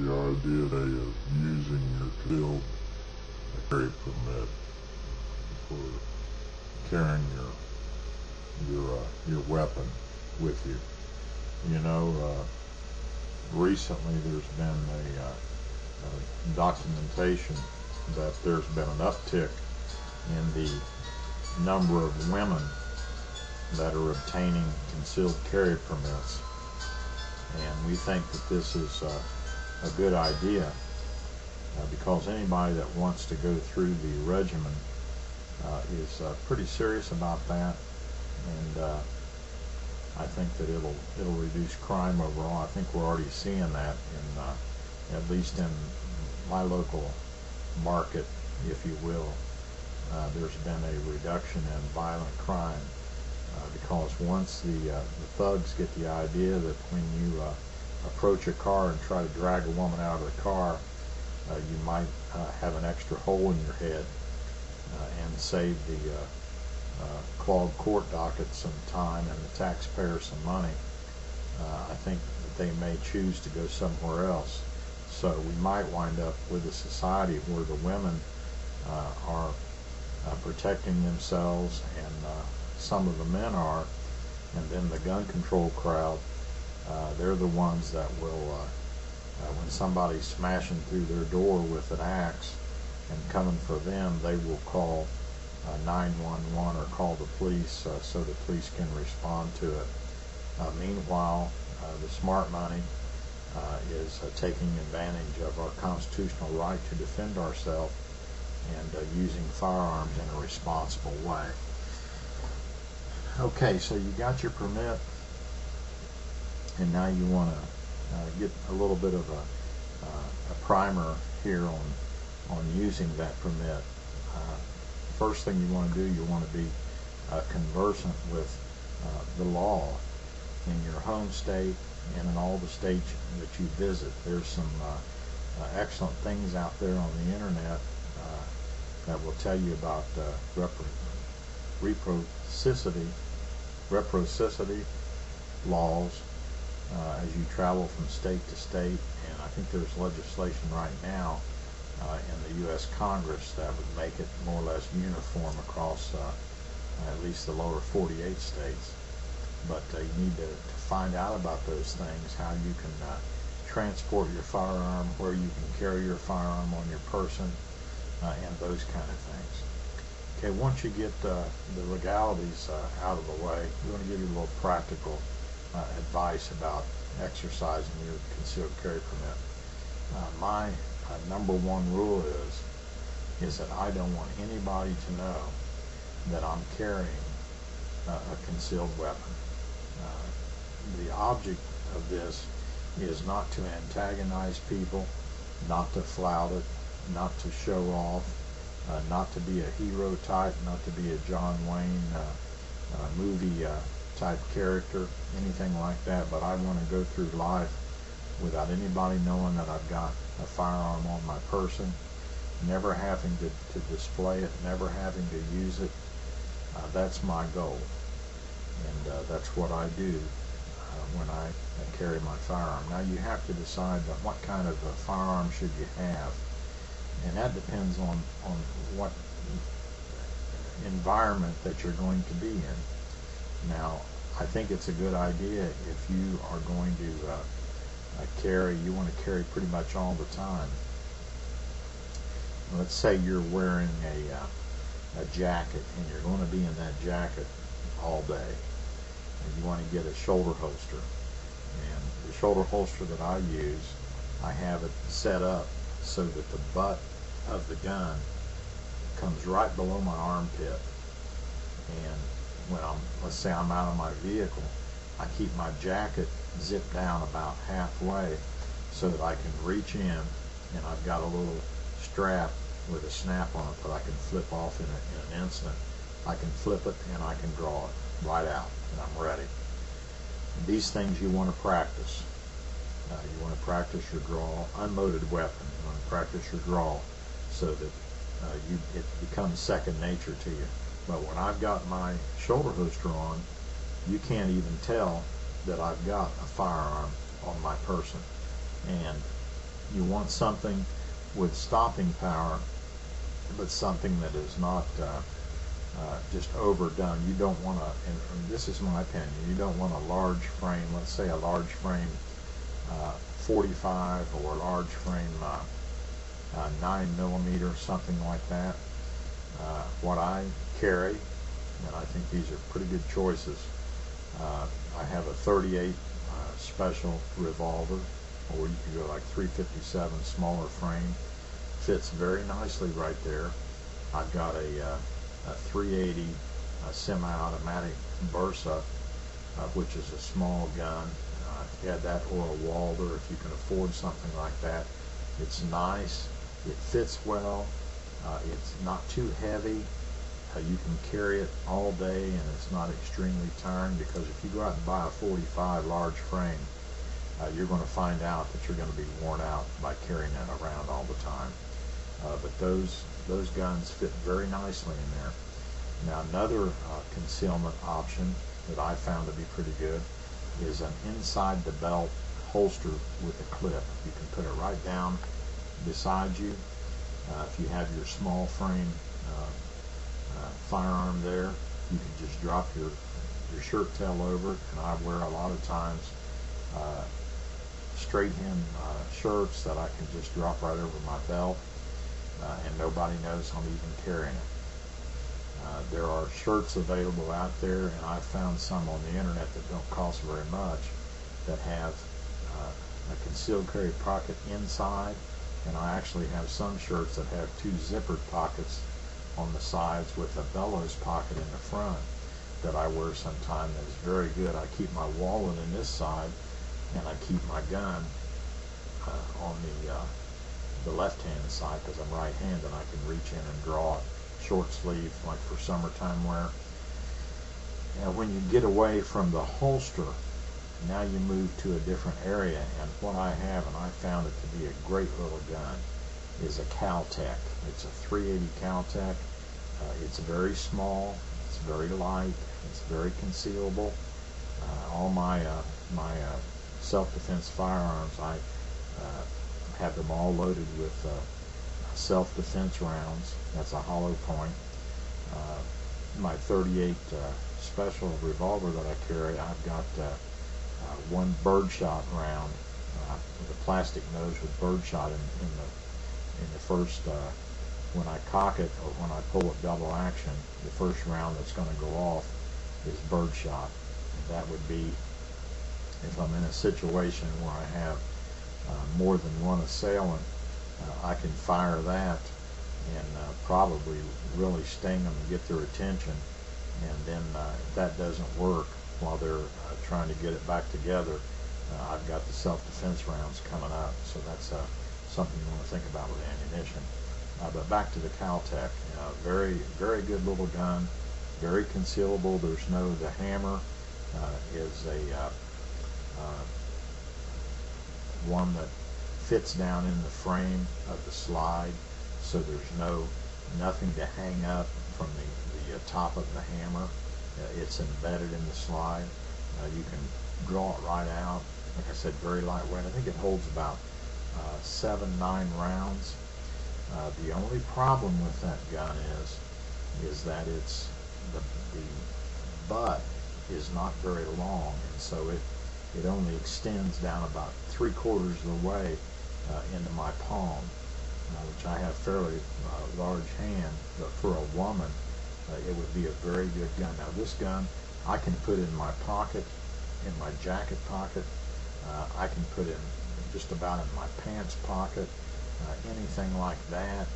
the idea of using your concealed carry permit for carrying your weapon with you. You know, recently there's been a documentation that there's been an uptick in the number of women that are obtaining concealed carry permits, and we think that this is a good idea because anybody that wants to go through the regimen is pretty serious about that, and I think that it'll reduce crime overall. I think we're already seeing that in at least in my local market, if you will. There's been a reduction in violent crime because once the thugs get the idea that when you approach a car and try to drag a woman out of the car, you might have an extra hole in your head and save the clogged court docket some time and the taxpayer some money. I think that they may choose to go somewhere else. So we might wind up with a society where the women are protecting themselves, and some of the men are, and then the gun control crowd, they're the ones that will, when somebody's smashing through their door with an axe and coming for them, they will call 911 or call the police so the police can respond to it. Meanwhile, the smart money is taking advantage of our constitutional right to defend ourselves and using firearms in a responsible way. Okay, so you got your permit, and now you want to get a little bit of a primer here on using that permit. First thing you want to do, you want to be conversant with the law in your home state and in all the states that you visit. There's some excellent things out there on the internet that will tell you about reciprocity laws as you travel from state to state, and I think there's legislation right now in the U.S. Congress that would make it more or less uniform across at least the lower 48 states. But you need to find out about those things, how you can transport your firearm, where you can carry your firearm on your person, and those kind of things. Okay, once you get the legalities out of the way, we want to give you a little practical advice about exercising your concealed carry permit. My number one rule is that I don't want anybody to know that I'm carrying a concealed weapon. The object of this is not to antagonize people, not to flout it, not to show off, not to be a hero type, not to be a John Wayne movie type character, anything like that, but I want to go through life without anybody knowing that I've got a firearm on my person, never having to display it, never having to use it. That's my goal, and that's what I do when I carry my firearm. Now you have to decide what kind of a firearm should you have, and that depends on what environment that you're going to be in. Now, I think it's a good idea if you are going to carry, you want to carry pretty much all the time. Let's say you're wearing a jacket, and you're going to be in that jacket all day, and you want to get a shoulder holster. And the shoulder holster that I use, I have it set up so that the butt of the gun comes right below my armpit, and when let's say I'm out of my vehicle, I keep my jacket zipped down about halfway so that I can reach in, and I've got a little strap with a snap on it that I can flip off in an instant. I can flip it and I can draw it right out, and I'm ready. And these things you want to practice. You want to practice your draw, unloaded weapon. You want to practice your draw so that it becomes second nature to you. But when I've got my shoulder holster on, you can't even tell that I've got a firearm on my person. And You want something with stopping power, but something that is not just overdone. You don't want to, and this is my opinion, you don't want a large frame, let's say a large frame 45 or a large frame 9mm, something like that. What I carry, and I think these are pretty good choices, I have a 38 special revolver, or you can go like 357, smaller frame, fits very nicely right there. I've got a 380 semi-automatic Bursa, which is a small gun. If you had that, or a Walder, if you can afford something like that. It's nice, it fits well, it's not too heavy. You can carry it all day and it's not extremely tiring, because if you go out and buy a 45 large frame, you're going to find out that you're going to be worn out by carrying it around all the time. But those guns fit very nicely in there. Now, another concealment option that I found to be pretty good is an inside the belt holster with a clip. You can put it right down beside you. If you have your small frame firearm there, you can just drop your shirt tail over it. And I wear a lot of times straight hem shirts that I can just drop right over my belt, and nobody knows I'm even carrying it. There are shirts available out there, and I've found some on the internet that don't cost very much, that have a concealed carry pocket inside, and I actually have some shirts that have two zippered pockets on the sides with a bellows pocket in the front that I wear sometimes. That is very good. I keep my wallet in this side, and I keep my gun on the left-hand side, because I'm right-handed and I can reach in and draw it. Short sleeve, like for summertime wear. And when you get away from the holster, now you move to a different area, and what I have, and I found it to be a great little gun, is a Caltech. It's a 380 Caltech. It's very small, it's very light, it's very concealable. All my self-defense firearms, I have them all loaded with self-defense rounds. That's a hollow point. My 38 special revolver that I carry, I've got one birdshot round with a plastic nose with birdshot in the first, when I cock it or when I pull it double action, the first round that's going to go off is birdshot. That would be if I'm in a situation where I have more than one assailant. I can fire that and probably really sting them and get their attention, and then if that doesn't work while they're trying to get it back together, I've got the self-defense rounds coming up. So that's something you want to think about with ammunition. But back to the Caltech, very, very good little gun, very concealable. There's the hammer is a one that fits down in the frame of the slide, so there's nothing to hang up from the top of the hammer. It's embedded in the slide. You can draw it right out. Like I said, very lightweight. I think it holds about 7-9 rounds. The only problem with that gun is that it's the butt is not very long, and so it only extends down about 3/4 of the way into my palm, which I have fairly large hand, but for a woman it would be a very good gun. Now this gun I can put in my pocket, in my jacket pocket, I can put in just about in my pants pocket, anything like that.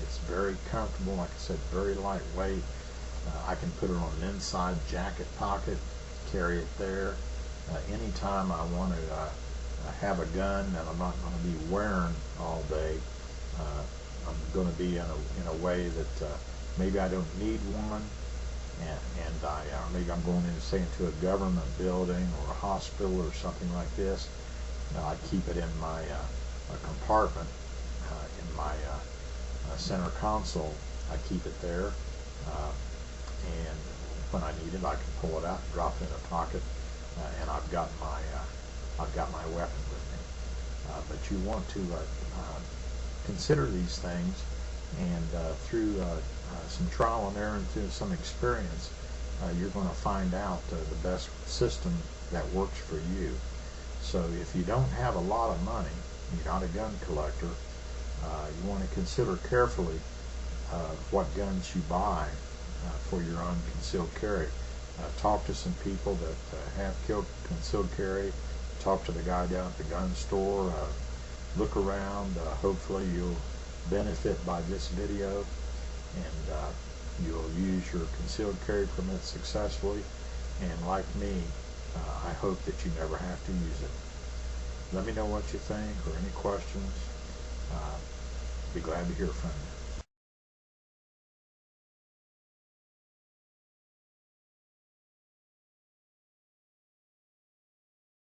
It's very comfortable, like I said, very lightweight. I can put it on an inside jacket pocket, carry it there. Anytime I want to have a gun that I'm not going to be wearing all day, I'm going to be in a way that maybe I don't need one, and maybe I'm going into a government building or a hospital or something like this. I keep it in my compartment in my center console. I keep it there, and when I need it, I can pull it out and drop it in a pocket, and I've got my weapon with me. But you want to consider these things, and through some trial and error and through some experience, you're going to find out the best system that works for you. So if you don't have a lot of money, you're not a gun collector, you want to consider carefully what guns you buy for your own concealed carry. Talk to some people that have concealed carry. Talk to the guy down at the gun store. Look around. Hopefully you'll benefit by this video, and you'll use your concealed carry permit successfully. And like me, I hope that you never have to use it. Let me know what you think or any questions. Be glad to hear from you.